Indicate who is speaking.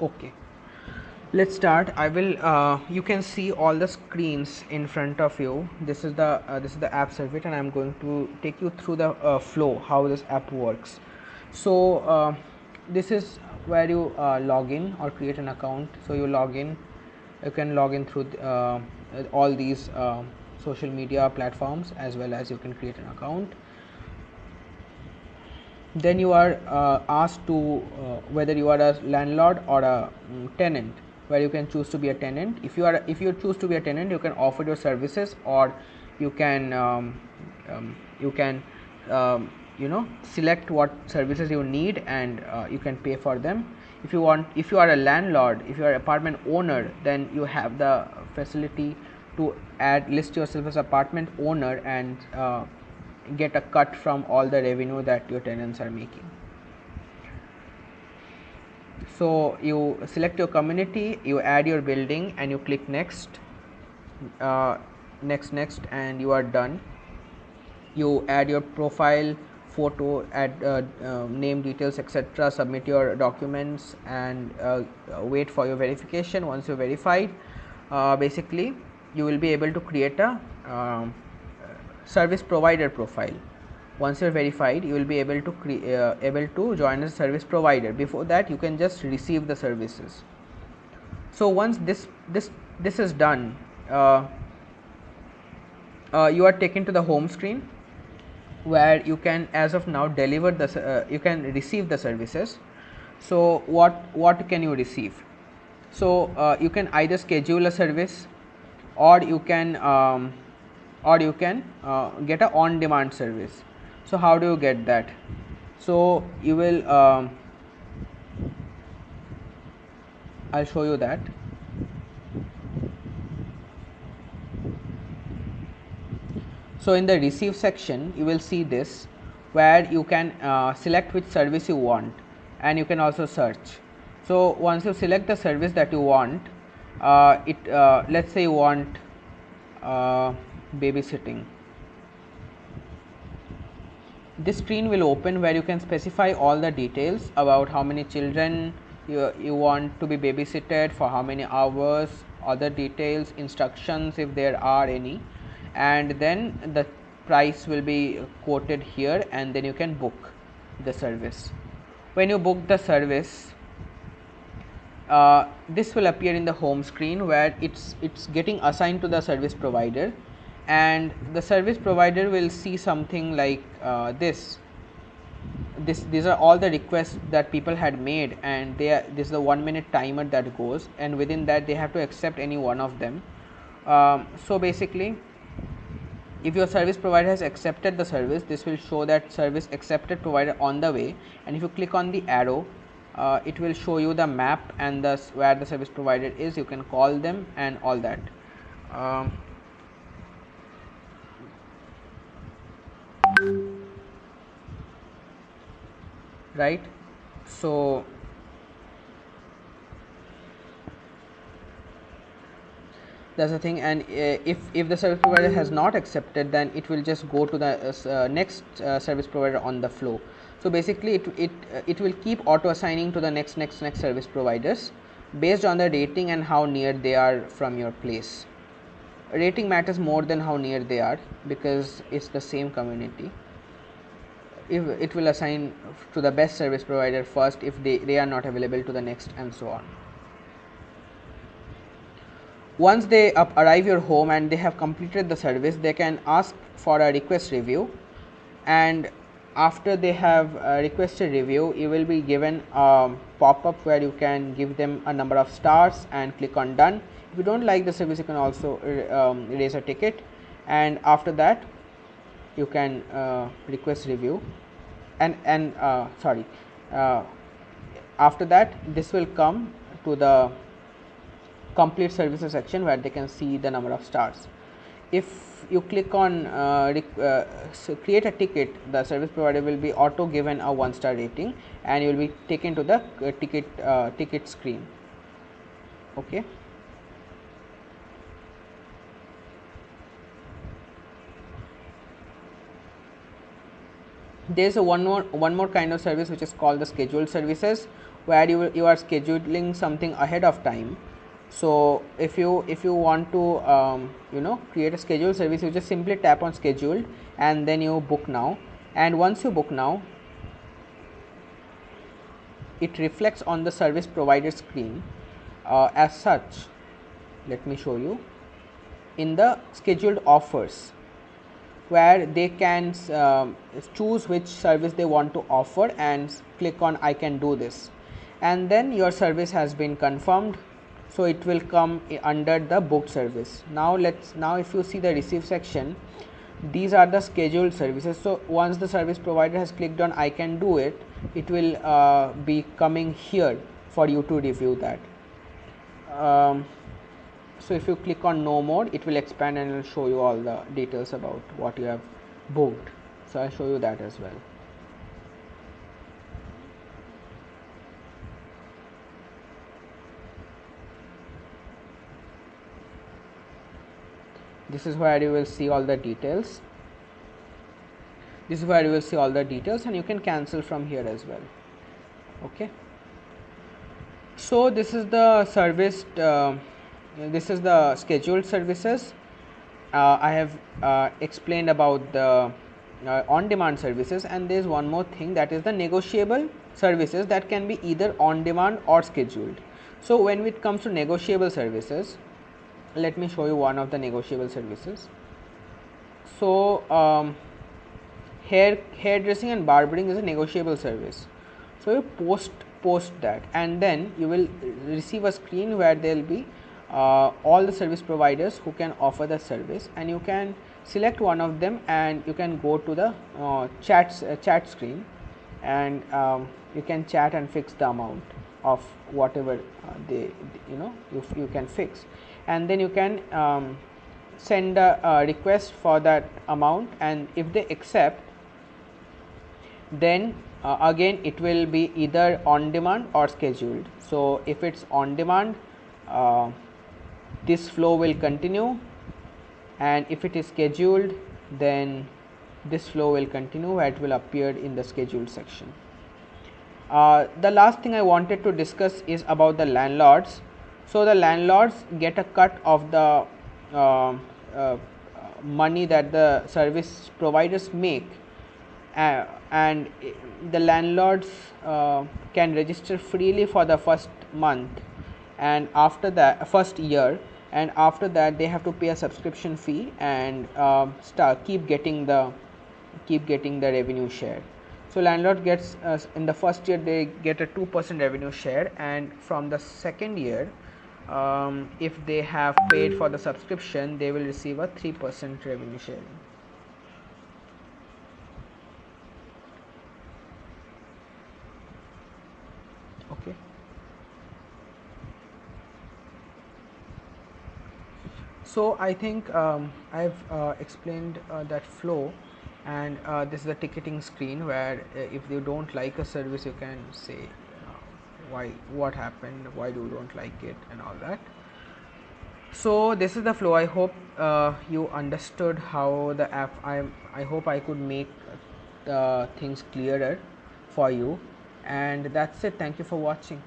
Speaker 1: Okay, let's start. I will you can see all the screens in front of you. This is the app service, and I'm going to take you through the flow how this app works. So this is where you log in or create an account. So you log in, you can log in through all these social media platforms, as well as you can create an account. Then you are asked to whether you are a landlord or a tenant, where you can choose to be a tenant. If you choose to be a tenant, you can offer your services, or you can you can select what services you need, and you can pay for them. If you are a landlord, if you are an apartment owner, then you have the facility to list yourself as apartment owner, and get a cut from all the revenue that your tenants are making. So you select your community, you add your building, and you click next, next, and you are done. You add your profile photo, add name details, etc., submit your documents, and wait for your verification. Once you're verified, basically you will be able to create a service provider profile. Once you're verified, you will be able to able to join as a service provider. Before that, you can just receive the services. So once this is done, you are taken to the home screen, where you can, as of now, deliver the you can receive the services. So what can you receive? So you can either schedule a service, or you can get a on demand service. So how do you get that? So you will I'll show you that. So in the receive section, you will see this, where you can select which service you want, and you can also search. So once you select the service that you want, let's say you want babysitting. This screen will open, where you can specify all the details about how many children you want to be babysitted, for how many hours, other details, instructions if there are any, and then the price will be quoted here, and then you can book the service. When you book the service, this will appear in the home screen, where it's getting assigned to the service provider, and the service provider will see something like these are all the requests that people had made, and this is the 1 minute timer that goes, and within that they have to accept any one of them. So basically, if your service provider has accepted the service, this will show that service accepted provider on the way, and if you click on the arrow, it will show you the map and where the service provider is. You can call them and all that. Right. So that's the thing, and if the service provider has not accepted, then it will just go to the next service provider on the flow. So basically it will keep auto assigning to the next service providers based on the rating and how near they are from your place. Rating matters more than how near they are, because it's the same community. If it will assign to the best service provider first, if they are not available, to the next, and so on. Once they arrive your home and they have completed the service, they can ask for a request review, and after they have requested review, you will be given a pop-up where you can give them a number of stars and click on done. If you don't like the service, you can also raise a ticket, and after that you can request review, and sorry, after that this will come to the complete services section, where they can see the number of stars. If you click on create a ticket, the service provider will be auto given a 1-star rating, and you will be taken to the ticket screen. Okay. There is one more kind of service which is called the scheduled services, where you are scheduling something ahead of time. So if you want to create a scheduled service, you just simply tap on scheduled and then you book now, and once you book now, it reflects on the service provider screen as such. Let me show you. In the scheduled offers, where they can choose which service they want to offer and click on I can do this, and then your service has been confirmed, so it will come under the booked service. Now if you see the receive section, these are the scheduled services. So once the service provider has clicked on I can do it, it will be coming here for you to review that. So if you click on no more, it will expand and it will show you all the details about what you have booked. So I'll show you that as well. This is where you will see all the details. This is where you will see all the details, and you can cancel from here as well. Okay. So this is the service. This is the scheduled services. I have explained about the on-demand services, and there is one more thing, that is the negotiable services that can be either on-demand or scheduled. So when it comes to negotiable services, let me show you one of the negotiable services. So hairdressing and barbering is a negotiable service. So you post that, and then you will receive a screen where there will be all the service providers who can offer the service, and you can select one of them and you can go to the chat screen, and you can chat and fix the amount of whatever you can fix, and then you can send a request for that amount, and if they accept, then again it will be either on demand or scheduled. So if it's on demand, this flow will continue, and if it is scheduled, then this flow will continue where it will appear in the scheduled section. The last thing I wanted to discuss is about the landlords. So the landlords get a cut of the money that the service providers make, and the landlords can register freely for the first month, and after that first year, and after that they have to pay a subscription fee and keep getting the revenue share. So landlord gets in the first year they get a 2% revenue share, and from the second year, if they have paid for the subscription, they will receive a 3% revenue share. Okay. So I think I've explained that flow, and this is the ticketing screen where if you don't like a service, you can say what happened, why you don't like it, and all that. So this is the flow. I hope you understood how the app. I hope I could make things clearer for you, and that's it. Thank you for watching.